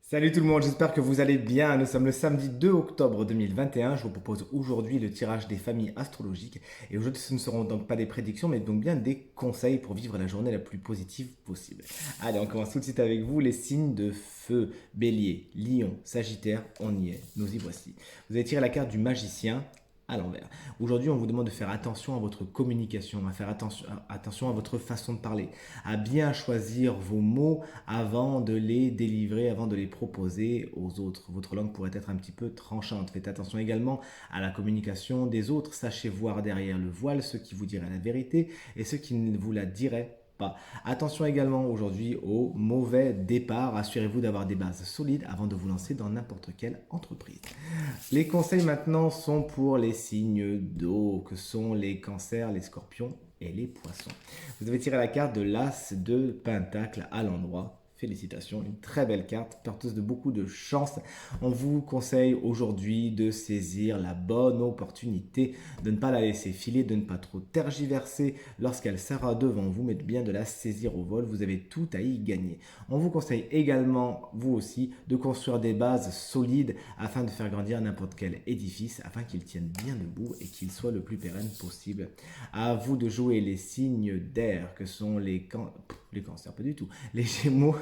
Salut tout le monde, j'espère que vous allez bien. Nous sommes le samedi 2 octobre 2021. Je vous propose aujourd'hui le tirage des familles astrologiques. Et aujourd'hui, ce ne seront donc pas des prédictions, mais donc bien des conseils pour vivre la journée la plus positive possible. Allez, on commence tout de suite avec vous. Les signes de feu, bélier, lion, sagittaire, on y est. Nous y voici. Vous allez tirer la carte du magicien à l'envers. Aujourd'hui, on vous demande de faire attention à votre communication, à faire attention à votre façon de parler, à bien choisir vos mots avant de les délivrer, avant de les proposer aux autres. Votre langue pourrait être un petit peu tranchante. Faites attention également à la communication des autres. Sachez voir derrière le voile ceux qui vous diraient la vérité et ceux qui ne vous la diraient pas. Attention également aujourd'hui au mauvais départ. Assurez-vous d'avoir des bases solides avant de vous lancer dans n'importe quelle entreprise. Les conseils maintenant sont pour les signes d'eau, que sont les cancers, les scorpions et les poissons. Vous avez tiré la carte de l'As de Pentacle à l'endroit. Félicitations, une très belle carte, porteuse de beaucoup de chance. On vous conseille aujourd'hui de saisir la bonne opportunité, de ne pas la laisser filer, de ne pas trop tergiverser lorsqu'elle sera devant vous, mais bien de la saisir au vol. Vous avez tout à y gagner. On vous conseille également, vous aussi, de construire des bases solides afin de faire grandir n'importe quel édifice, afin qu'il tienne bien debout et qu'il soit le plus pérenne possible. À vous de jouer les signes d'air que sont les cancers, pas du tout, les gémeaux,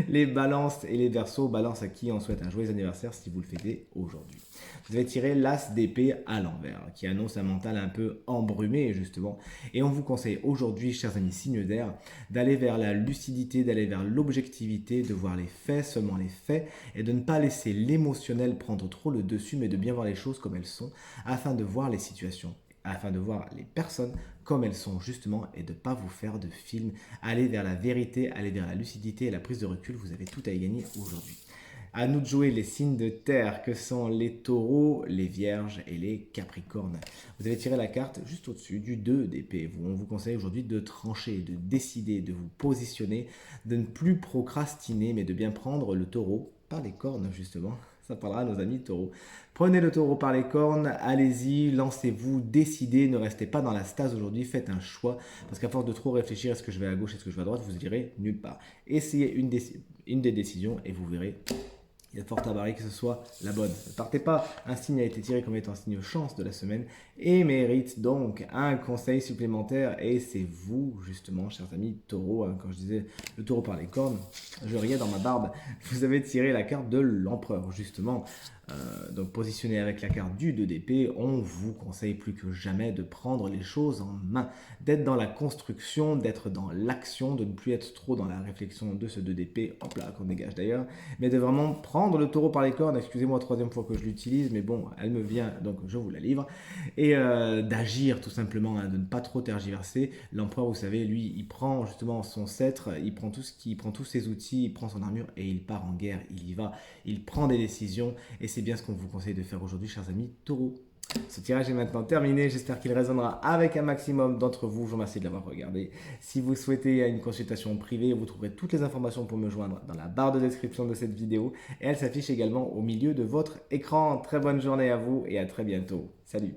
les balances et les verseaux. Balance à qui on souhaite un joyeux anniversaire si vous le fêtez aujourd'hui. Vous avez tiré l'as d'épée à l'envers, qui annonce un mental un peu embrumé justement. Et on vous conseille aujourd'hui, chers amis signes d'air, d'aller vers la lucidité, d'aller vers l'objectivité, de voir les faits, seulement les faits, et de ne pas laisser l'émotionnel prendre trop le dessus, mais de bien voir les choses comme elles sont, afin de voir les situations, afin de voir les personnes comme elles sont justement et de ne pas vous faire de film. Allez vers la vérité, allez vers la lucidité et la prise de recul, vous avez tout à y gagner aujourd'hui. À nous de jouer les signes de terre que sont les taureaux, les vierges et les capricornes. Vous avez tiré la carte juste au-dessus du 2 d'épée. On vous conseille aujourd'hui de trancher, de décider, de vous positionner, de ne plus procrastiner mais de bien prendre le taureau par les cornes justement. Ça parlera à nos amis taureaux. Prenez le taureau par les cornes, allez-y, lancez-vous, décidez, ne restez pas dans la stase aujourd'hui, faites un choix, parce qu'à force de trop réfléchir, est-ce que je vais à gauche, est-ce que je vais à droite, vous irez nulle part. Essayez une des décisions et vous verrez, il y a fort à parier que ce soit la bonne. Ne partez pas, un signe a été tiré comme étant un signe chance de la semaine et mérite donc un conseil supplémentaire. Et c'est vous, justement, chers amis taureaux, quand je disais le taureau par les cornes, je riais dans ma barbe. Vous avez tiré la carte de l'empereur, justement. Donc positionné avec la carte du 2 d'épée, on vous conseille plus que jamais de prendre les choses en main, d'être dans la construction, d'être dans l'action, de ne plus être trop dans la réflexion de ce 2 d'épée, hop là, qu'on dégage d'ailleurs, mais de vraiment prendre le taureau par les cornes, excusez-moi, troisième fois que je l'utilise, mais bon, elle me vient, donc je vous la livre, et d'agir tout simplement, de ne pas trop tergiverser. L'empereur, vous savez, lui, il prend justement son sceptre, il prend tous ses outils, il prend son armure et il part en guerre, il y va, il prend des décisions, et c'est bien ce qu'on vous conseille de faire aujourd'hui, chers amis taureaux. Ce tirage est maintenant terminé, j'espère qu'il résonnera avec un maximum d'entre vous. Je vous remercie de l'avoir regardé. Si vous souhaitez une consultation privée, vous trouverez toutes les informations pour me joindre dans la barre de description de cette vidéo et elle s'affiche également au milieu de votre écran. Très bonne journée à vous et à très bientôt. Salut!